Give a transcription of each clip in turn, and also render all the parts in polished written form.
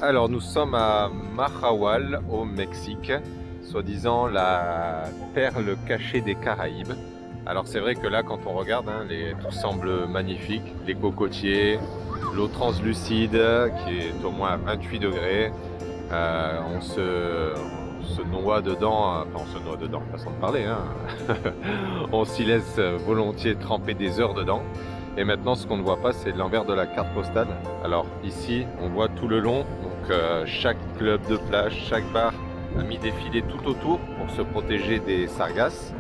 Alors nous sommes à Mahahual au Mexique, soi-disant la perle cachée des Caraïbes. Alors c'est vrai que là quand on regarde, tout semble magnifique, les cocotiers, l'eau translucide qui est au moins à 28 degrés, on se noie dedans, enfin on se noie dedans, façon de parler, on s'y laisse volontiers tremper des heures dedans. Et maintenant ce qu'on ne voit pas c'est l'envers de la carte postale. Alors ici on voit tout le long, donc chaque club de plage, chaque bar a mis des filets tout autour pour se protéger des sargasses.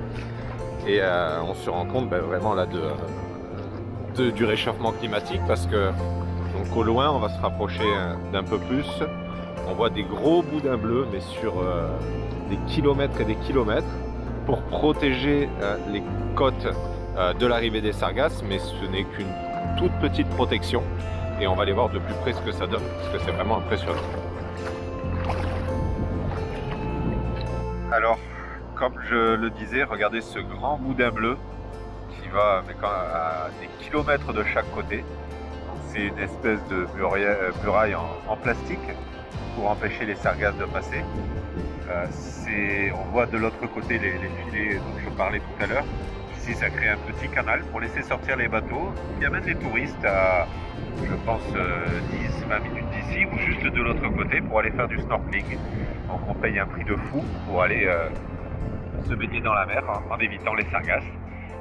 Et on se rend compte vraiment là du réchauffement climatique parce que donc au loin on va se rapprocher d'un peu plus. On voit des gros boudins bleus mais sur des kilomètres et des kilomètres pour protéger les côtes de l'arrivée des sargasses, mais ce n'est qu'une toute petite protection et on va aller voir de plus près ce que ça donne parce que c'est vraiment impressionnant. Alors comme je le disais, regardez ce grand boudin bleu qui va à des kilomètres de chaque côté. C'est une espèce de muraille en plastique pour empêcher les sargasses de passer. On voit de l'autre côté les filets dont je parlais tout à l'heure. Ici, ça crée un petit canal pour laisser sortir les bateaux qui amènent les touristes à, je pense, 10-20 minutes d'ici ou juste de l'autre côté pour aller faire du snorkeling. Donc on paye un prix de fou pour aller se baigner dans la mer en évitant les sargasses.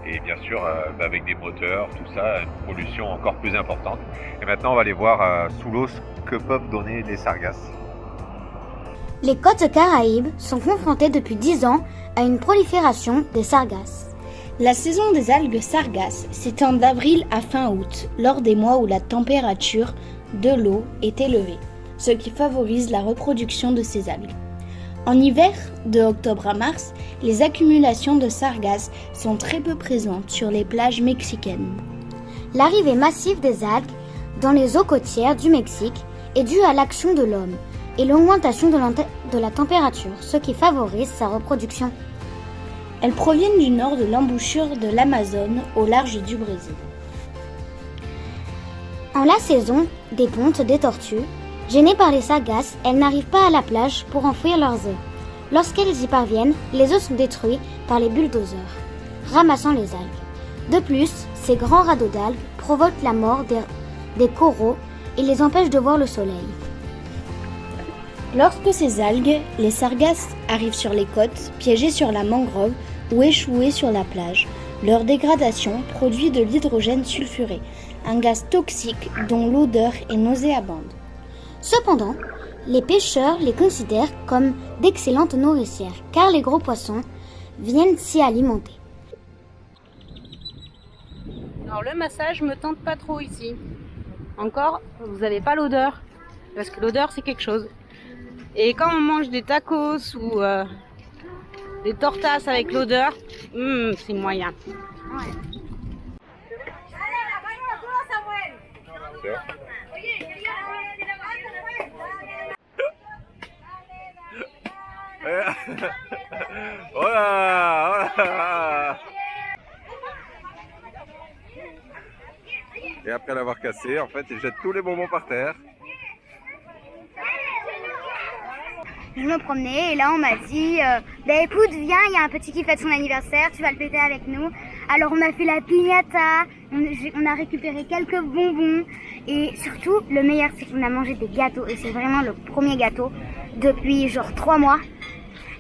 Et bien sûr, avec des moteurs, tout ça, une pollution encore plus importante. Et maintenant, on va aller voir sous l'eau ce que peuvent donner les sargasses. Les côtes caraïbes sont confrontées depuis 10 ans à une prolifération des sargasses. La saison des algues sargasses s'étend d'avril à fin août, lors des mois où la température de l'eau est élevée, ce qui favorise la reproduction de ces algues. En hiver, de octobre à mars, les accumulations de sargasses sont très peu présentes sur les plages mexicaines. L'arrivée massive des algues dans les eaux côtières du Mexique est due à l'action de l'homme et l'augmentation de la température, ce qui favorise sa reproduction. Elles proviennent du nord de l'embouchure de l'Amazone au large du Brésil. En la saison des pontes des tortues, gênées par les sargasses, elles n'arrivent pas à la plage pour enfouir leurs œufs. Lorsqu'elles y parviennent, les œufs sont détruits par les bulldozers, ramassant les algues. De plus, ces grands radeaux d'algues provoquent la mort des coraux et les empêchent de voir le soleil. Lorsque ces algues, les sargasses, arrivent sur les côtes, piégées sur la mangrove ou échouées sur la plage, leur dégradation produit de l'hydrogène sulfuré, un gaz toxique dont l'odeur est nauséabonde. Cependant, les pêcheurs les considèrent comme d'excellentes nourricières car les gros poissons viennent s'y alimenter. Alors le massage me tente pas trop ici. Encore, vous n'avez pas l'odeur, parce que l'odeur c'est quelque chose. Et quand on mange des tacos ou des tortas avec l'odeur, c'est moyen. Et après l'avoir cassé, en fait, il jette tous les bonbons par terre. Je me promenais et là on m'a dit écoute viens, il y a un petit qui fête son anniversaire, tu vas le fêter avec nous. Alors on a fait la piñata, on a récupéré quelques bonbons et surtout le meilleur c'est qu'on a mangé des gâteaux et c'est vraiment le premier gâteau depuis genre 3 mois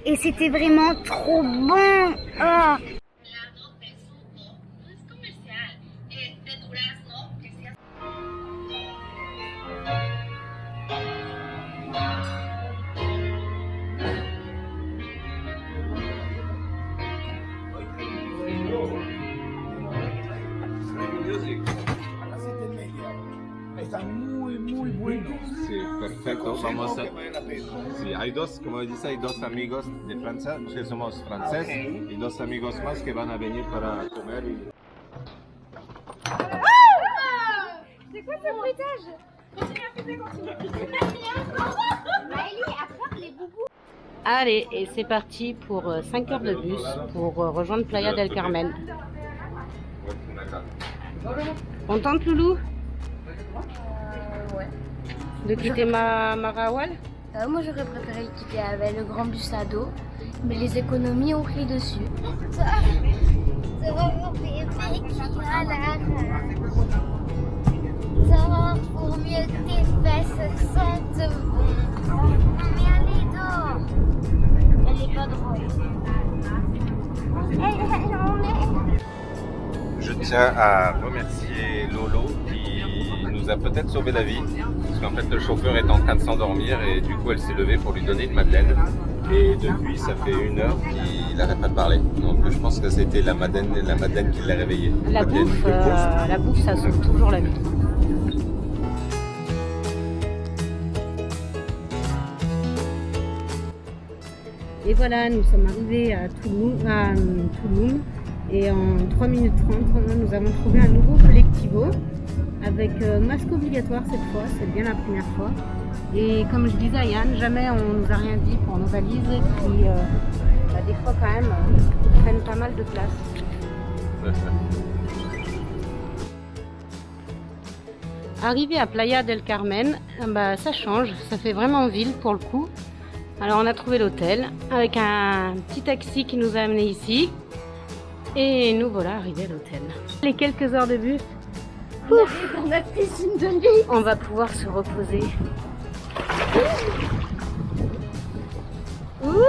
et c'était vraiment trop bon. Oh. Muy bueno. Sí, perfecto. Vamos a... Sí, hay dos, como dice, hay dos amigos de Francia, que somos franceses, y dos amigos más que van a venir para comer. C'est quoi ce bruitage? Allez, et c'est parti pour 5 heures de bus pour rejoindre Playa del Carmen. Contente, Loulou? Ouais. De quitter Mahawal? Moi j'aurais préféré quitter avec le grand bus à dos, mais les économies ont pris dessus. Ça va mon bébé qui a la ça va pour mieux que tes fesses sentent bon. Non mais allez dors. Elle est pas drôle. Je tiens à remercier Lolo qui nous a peut-être sauvé la vie. Parce qu'en fait, le chauffeur est en train de s'endormir et du coup, elle s'est levée pour lui donner une madeleine. Et depuis, ça fait 1 heure qu'il n'arrête pas de parler. Donc je pense que c'était la madeleine qui l'a réveillé. La bouffe, ça sauve toujours la nuit. Et voilà, nous sommes arrivés à Tulum et en 3 minutes 30, nous avons trouvé un nouveau collectivo avec masque obligatoire cette fois, c'est bien la première fois. Et comme je disais à Yann, jamais on nous a rien dit pour nos valises et puis des fois quand même, ils prennent pas mal de place. Arrivé à Playa del Carmen, ça change, ça fait vraiment ville pour le coup. Alors on a trouvé l'hôtel avec un petit taxi qui nous a amenés ici et nous voilà arrivés à l'hôtel. Les quelques heures de bus, On a piscine de nuit. on va pouvoir se reposer. Wouhou!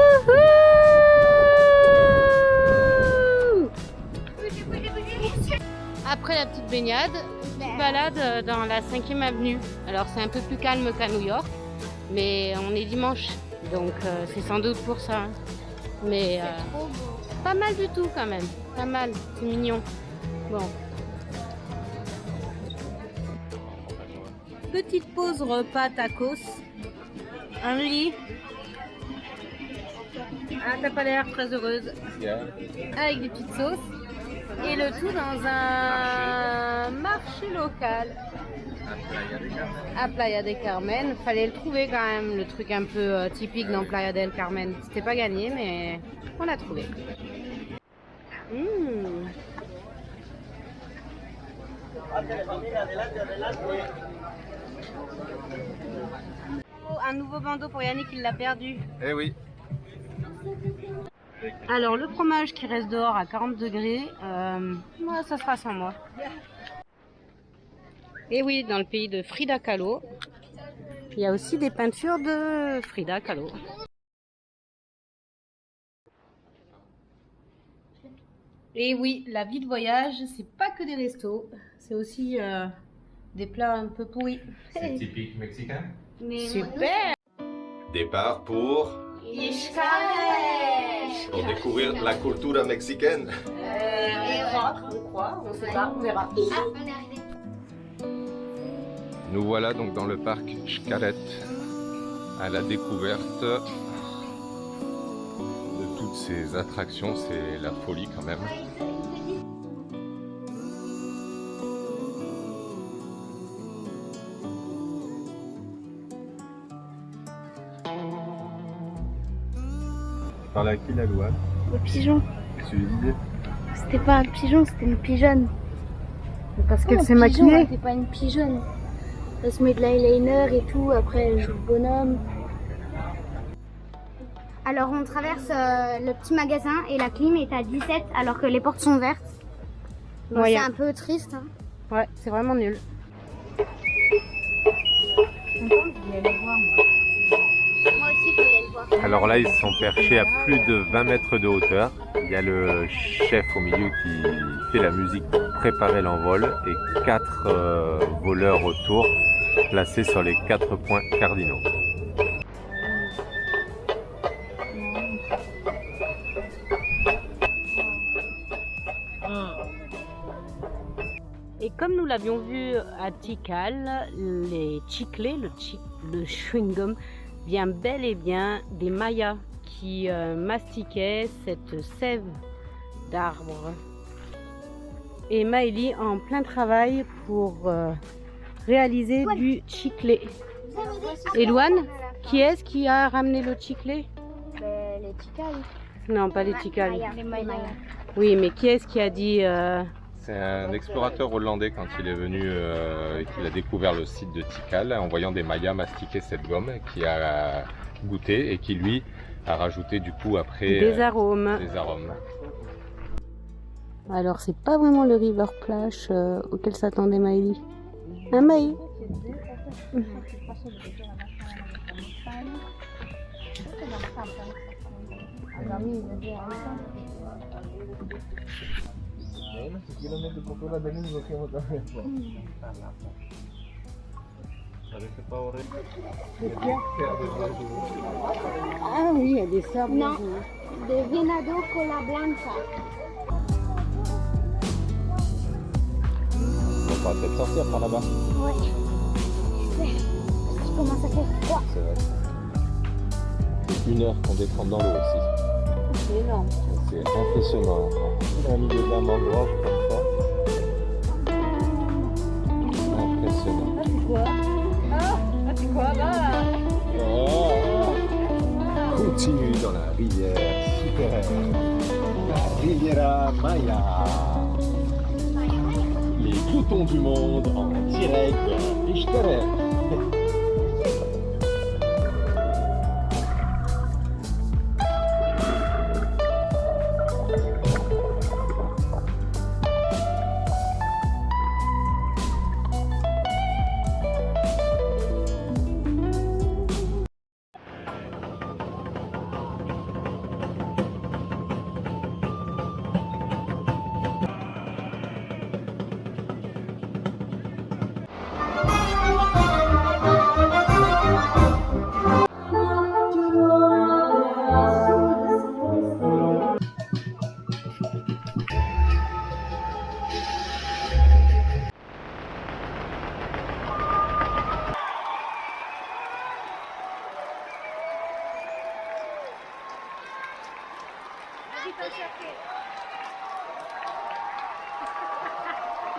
Après la petite baignade, petite balade dans la 5e avenue. Alors c'est un peu plus calme qu'à New York, mais on est dimanche, donc c'est sans doute pour ça. Mais pas mal du tout quand même, pas mal, c'est mignon. Bon. Petite pause repas tacos. Un lit. Ah, t'as pas l'air très heureuse. Avec des petites sauces. Et le tout dans un marché local. À Playa del Carmen. Fallait le trouver quand même, le truc un peu typique dans Playa del Carmen. C'était pas gagné, mais on l'a trouvé. Un nouveau bandeau pour Yannick, il l'a perdu. Eh oui. Alors le fromage qui reste dehors à 40 degrés, ça sera sans moi. Et oui, dans le pays de Frida Kahlo, il y a aussi des peintures de Frida Kahlo. Et oui, la vie de voyage, c'est pas que des restos, c'est aussi des plats un peu pourris. C'est typique mexicain. Super! Départ pour découvrir la culture mexicaine. On croit, on sait pas, on verra. On est arrivé. Nous voilà donc dans le parc Xcaret à la découverte de toutes ces attractions. C'est la folie quand même. Par là qui la loi? Le pigeon. Tu lui disais? C'était pas un pigeon, c'était une pigeonne. Parce qu'elle s'est pigeon, maquillée. c'était pas une pigeonne. Elle se met de l'eyeliner et tout, après elle joue le bonhomme. Alors on traverse le petit magasin et la clim est à 17 alors que les portes sont vertes. Donc Moyen. c'est un peu triste. Hein. Ouais, c'est vraiment nul. Moi aussi je voulais le voir. Alors là, ils sont perchés à plus de 20 mètres de hauteur. Il y a le chef au milieu qui fait la musique pour préparer l'envol et 4 voleurs autour placés sur les 4 points cardinaux. Et comme nous l'avions vu à Tikal, les chiclés, le chewing-gum, vient bel et bien des Mayas qui mastiquaient cette sève d'arbre. Et Maëlie en plein travail pour réaliser du chiclé. Et Louane, qui est-ce qui a ramené le chiclé? Les Tikal. Non, pas les Tikal. Les Maya. Oui, mais qui est-ce qui a dit C'est un explorateur hollandais quand il est venu et qu'il a découvert le site de Tikal en voyant des Mayas mastiquer cette gomme, qui a goûté et qui lui a rajouté du coup après Des arômes. des arômes. Alors c'est pas vraiment le river splash auquel s'attendait Maëlie. Hein Maëlie? Ah oui, il y a des sables. Non, de venado cola blanca. On va peut-être sortir par là-bas. Ouais. Je commence à faire froid. C'est vrai. C'est 1 heure qu'on détrempe dans l'eau aussi. C'est énorme. C'est impressionnant. Dans le milieu d'un mangrove comme ça. Impressionnant. C'est quoi? C'est quoi là? Continue dans la rivière super. La Riviera Maya. Les gloutons du monde en direct de Lichterre.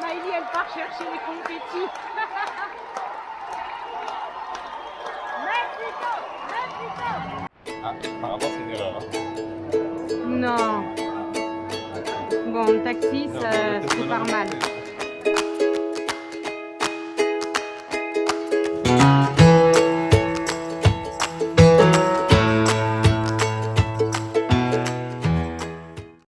Maëlie, elle part chercher les confettis. Ah, apparemment c'est une erreur. Non. Bon, le taxi, Non, ça peut-être se que prépare non, mal. c'est-